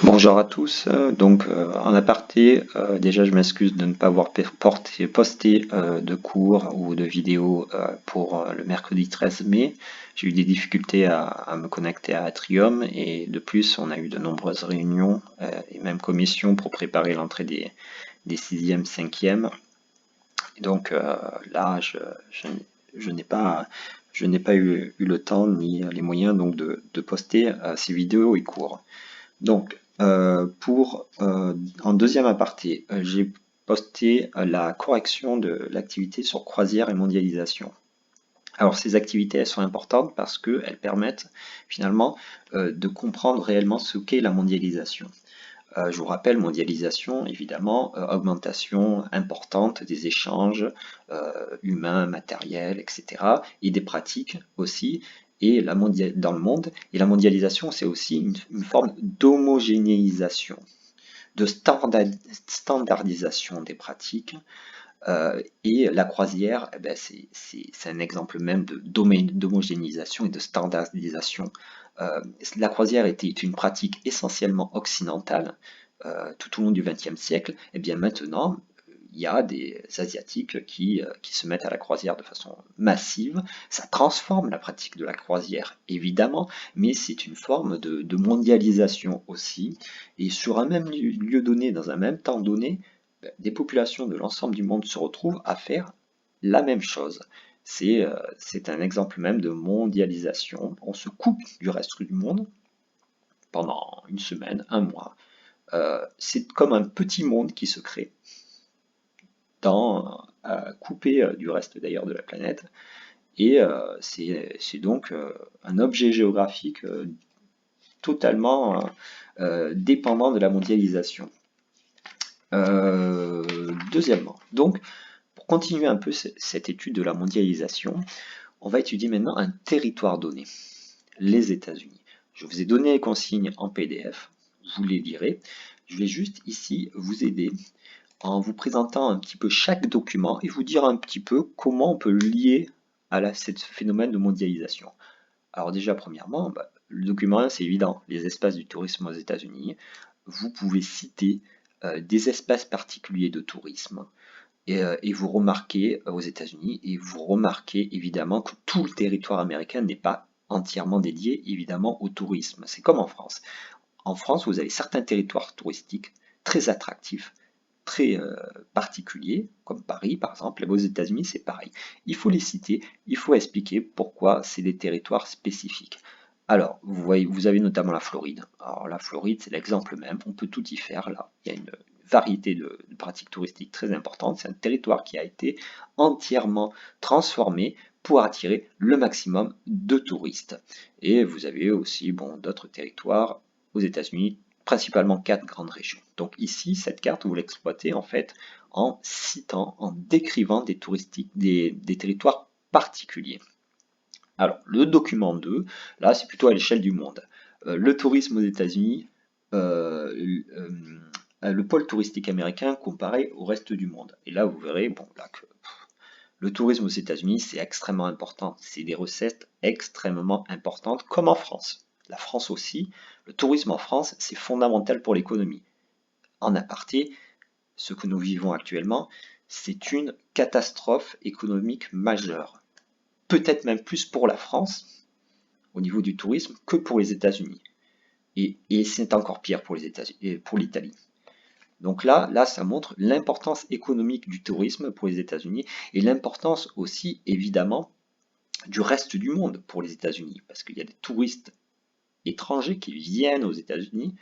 Bonjour à tous. En aparté, déjà je m'excuse de ne pas avoir posté de cours ou de vidéos pour le mercredi 13 mai. J'ai eu des difficultés à me connecter à Atrium et de plus on a eu de nombreuses réunions et même commissions pour préparer l'entrée des 6e, 5e. Donc là je n'ai pas, je n'ai pas eu le temps ni les moyens donc de poster ces vidéos et cours. En deuxième aparté, j'ai posté la correction de l'activité sur croisière et mondialisation. Alors ces activités, elles sont importantes parce qu'elles permettent finalement de comprendre réellement ce qu'est la mondialisation. Je vous rappelle, mondialisation, évidemment, augmentation importante des échanges humains, matériels, etc. et des pratiques aussi, dans le monde. Et la mondialisation, c'est aussi une forme d'homogénéisation, de standardisation des pratiques. Et la croisière, eh ben, c'est un exemple même d'homogénéisation et de standardisation. La croisière était une pratique essentiellement occidentale tout au long du XXe siècle. Et bien maintenant, il y a des Asiatiques qui se mettent à la croisière de façon massive. Ça transforme la pratique de la croisière, évidemment, mais c'est une forme de mondialisation aussi. Et sur un même lieu donné, dans un même temps donné, des populations de l'ensemble du monde se retrouvent à faire la même chose. C'est un exemple même de mondialisation. On se coupe du reste du monde pendant une semaine, un mois. C'est comme un petit monde qui se crée, coupé du reste d'ailleurs de la planète. Et c'est donc un objet géographique totalement dépendant de la mondialisation. Deuxièmement, donc, pour continuer un peu cette étude de la mondialisation, on va étudier maintenant un territoire donné, les États-Unis. Je vous ai donné les consignes en PDF, vous les lirez. Je vais juste ici vous aider en vous présentant un petit peu chaque document et vous dire un petit peu comment on peut le lier à ce phénomène de mondialisation. Alors déjà, premièrement, le document 1, c'est évident, les espaces du tourisme aux États-Unis. Vous pouvez citer des espaces particuliers de tourisme et vous remarquez aux États-Unis, et vous remarquez évidemment que tout le territoire américain n'est pas entièrement dédié évidemment au tourisme. C'est comme en France. En France, vous avez certains territoires touristiques très attractifs, très particuliers, comme Paris par exemple, et aux États-Unis c'est pareil. Il faut les citer, il faut expliquer pourquoi c'est des territoires spécifiques. Alors, vous avez notamment la Floride. Alors la Floride, c'est l'exemple même, on peut tout y faire là. Il y a une variété de pratiques touristiques très importantes. C'est un territoire qui a été entièrement transformé pour attirer le maximum de touristes. Et vous avez aussi d'autres territoires aux États-Unis, principalement 4 grandes régions. Donc ici, cette carte, vous l'exploitez en fait en citant, en décrivant des territoires particuliers. Alors, le document 2, là, c'est plutôt à l'échelle du monde. Le tourisme aux États-Unis, le pôle touristique américain comparé au reste du monde. Et là, vous verrez que le tourisme aux États-Unis, c'est extrêmement important. C'est des recettes extrêmement importantes, comme en France. La France aussi. Le tourisme en France, c'est fondamental pour l'économie. En aparté, ce que nous vivons actuellement, c'est une catastrophe économique majeure. Peut-être même plus pour la France, au niveau du tourisme, que pour les États-Unis. Et c'est encore pire pour l'Italie. Donc là, ça montre l'importance économique du tourisme pour les États-Unis et l'importance aussi, évidemment, du reste du monde pour les États-Unis, parce qu'il y a des touristes étrangers qui viennent aux États-Unis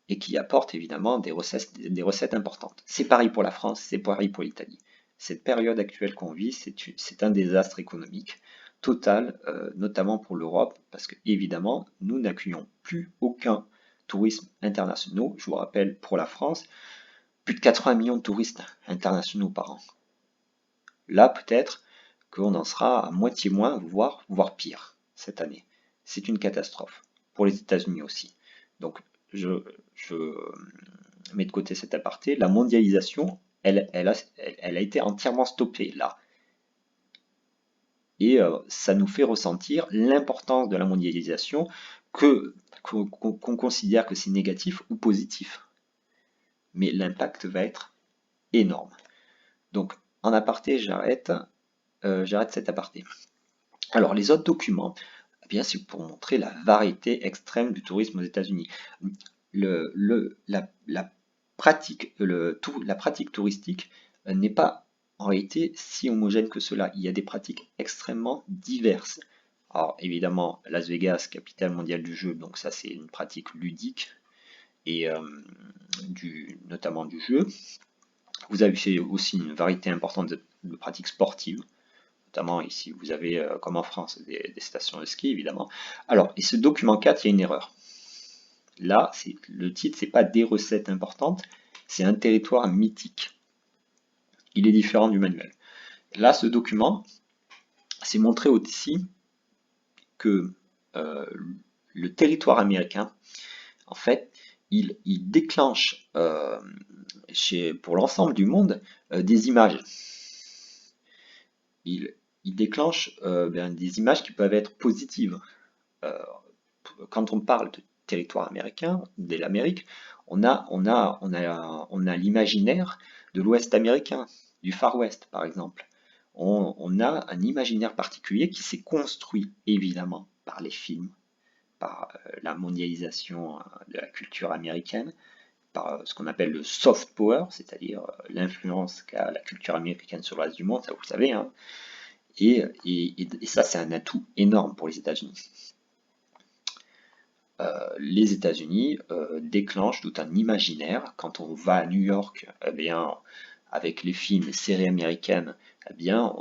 et qui apportent évidemment des recettes importantes. C'est pareil pour la France, c'est pareil pour l'Italie. Cette période actuelle qu'on vit, c'est un désastre économique total, notamment pour l'Europe, parce que évidemment, nous n'accueillons plus aucun tourisme international. Je vous rappelle, pour la France, plus de 80 millions de touristes internationaux par an. Là, peut-être qu'on en sera à moitié moins, voire pire cette année. C'est une catastrophe. Pour les États-Unis aussi. Donc, je mets de côté cet aparté. La mondialisation, elle a été entièrement stoppée là. Et ça nous fait ressentir l'importance de la mondialisation que qu'on considère que c'est négatif ou positif. Mais l'impact va être énorme. Donc, en aparté, j'arrête cet aparté. Alors, les autres documents, eh bien, c'est pour montrer la variété extrême du tourisme aux États-Unis. La pratique touristique n'est pas en réalité si homogène que cela. Il y a des pratiques extrêmement diverses. Alors, évidemment, Las Vegas, capitale mondiale du jeu, donc ça, c'est une pratique ludique et notamment du jeu. Vous avez aussi une variété importante de pratiques sportives, notamment ici, vous avez, comme en France, des stations de ski, évidemment. Alors, et ce document 4, il y a une erreur. Là, le titre, c'est pas des recettes importantes, c'est un territoire mythique. Il est différent du manuel. Là, ce document, c'est montré aussi que le territoire américain, en fait, il déclenche pour l'ensemble du monde des images. Il déclenche des images qui peuvent être positives. Quand on parle de territoire américain, de l'Amérique, on a l'imaginaire de l'Ouest américain, du Far West par exemple. On a un imaginaire particulier qui s'est construit évidemment par les films, par la mondialisation de la culture américaine, par ce qu'on appelle le soft power, c'est-à-dire l'influence qu'a la culture américaine sur le reste du monde, ça vous le savez, hein. Et ça, c'est un atout énorme pour les États-Unis. Les États-Unis déclenchent tout un imaginaire. Quand on va à New York, eh bien, avec les films et séries américaines, eh bien,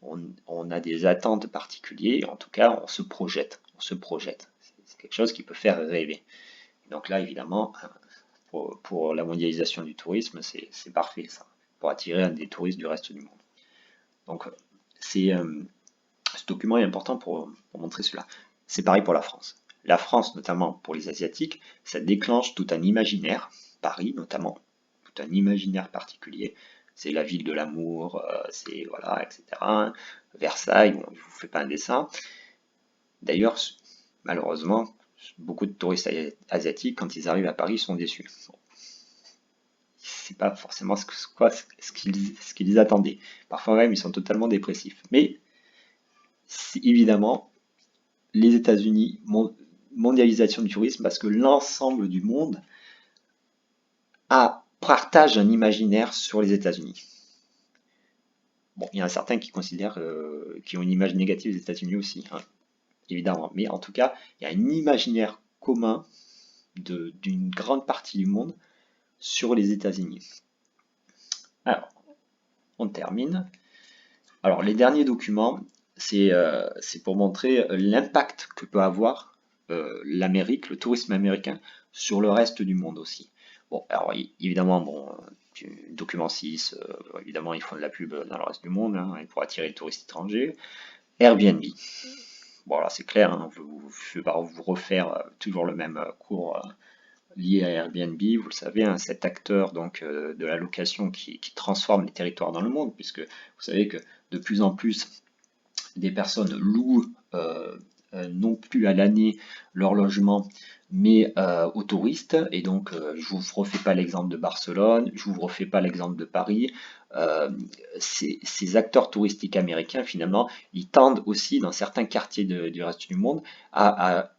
on a des attentes particulières. En tout cas, on se projette. C'est quelque chose qui peut faire rêver. Donc là, évidemment, pour la mondialisation du tourisme, c'est parfait ça, pour attirer des touristes du reste du monde. Donc, ce document est important pour montrer cela. C'est pareil pour la France. La France, notamment pour les Asiatiques, ça déclenche tout un imaginaire, Paris notamment, tout un imaginaire particulier. C'est la ville de l'amour, c'est voilà, etc. Versailles, bon, je ne vous fais pas un dessin. D'ailleurs, malheureusement, beaucoup de touristes asiatiques, quand ils arrivent à Paris, sont déçus. Bon. C'est pas forcément ce qu'ils attendaient. Parfois même, ils sont totalement dépressifs. Mais évidemment, les États-Unis, mondialisation du tourisme, parce que l'ensemble du monde partage un imaginaire sur les États-Unis. Bon, il y en a certains qui considèrent qui ont une image négative des États-Unis aussi, hein, évidemment. Mais en tout cas, il y a un imaginaire commun d'une grande partie du monde sur les États-Unis. Alors, on termine. Alors, les derniers documents, c'est pour montrer l'impact que peut avoir l'Amérique, le tourisme américain, sur le reste du monde aussi. Bon, alors évidemment, bon, document 6, évidemment, ils font de la pub dans le reste du monde, hein, pour attirer les touristes étrangers. Airbnb. Bon, là, c'est clair, hein, je ne vais pas vous refaire toujours le même cours lié à Airbnb. Vous le savez, hein, cet acteur donc, de la location qui transforme les territoires dans le monde, puisque vous savez que de plus en plus, des personnes louent non plus à l'année leur logement, mais aux touristes. Et donc, je ne vous refais pas l'exemple de Barcelone, je ne vous refais pas l'exemple de Paris. Ces acteurs touristiques américains, finalement, ils tendent aussi, dans certains quartiers du reste du monde, à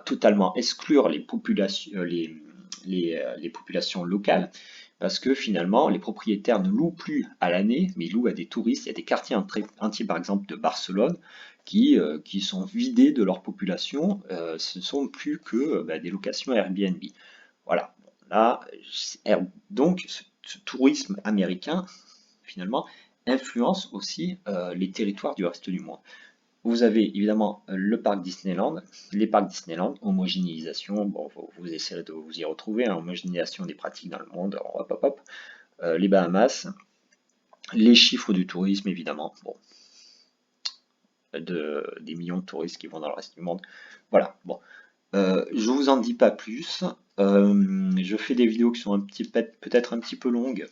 totalement exclure les populations, les populations locales, parce que finalement, les propriétaires ne louent plus à l'année, mais ils louent à des touristes. Il y a des quartiers entiers, par exemple, de Barcelone, qui sont vidés de leur population. Ce ne sont plus que des locations Airbnb. Voilà. Là, donc, ce tourisme américain, finalement, influence aussi les territoires du reste du monde. Vous avez évidemment le parc Disneyland, les parcs Disneyland, homogénéisation, bon, vous essayerez de vous y retrouver, hein, homogénéisation des pratiques dans le monde, hop, hop, hop. Les Bahamas, les chiffres du tourisme évidemment, bon, des millions de touristes qui vont dans le reste du monde. Voilà, bon, je vous en dis pas plus, je fais des vidéos qui sont peut-être un petit peu longues.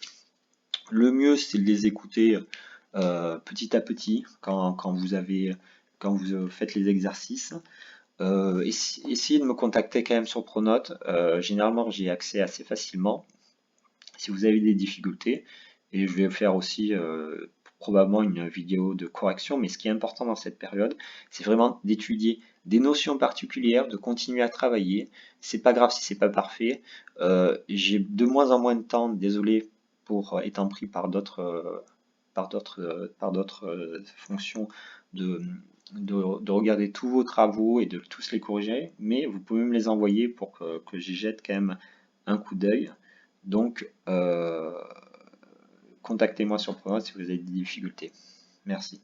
Le mieux c'est de les écouter petit à petit quand vous faites les exercices. Essayez de me contacter quand même sur Pronote. Généralement, j'y ai accès assez facilement si vous avez des difficultés. Et je vais faire aussi probablement une vidéo de correction. Mais ce qui est important dans cette période, c'est vraiment d'étudier des notions particulières, de continuer à travailler. C'est pas grave si c'est pas parfait. J'ai de moins en moins de temps, désolé pour étant pris par d'autres fonctions de, de regarder tous vos travaux et de tous les corriger, mais vous pouvez me les envoyer pour que j'y jette quand même un coup d'œil. Donc, contactez-moi sur Pronote si vous avez des difficultés. Merci.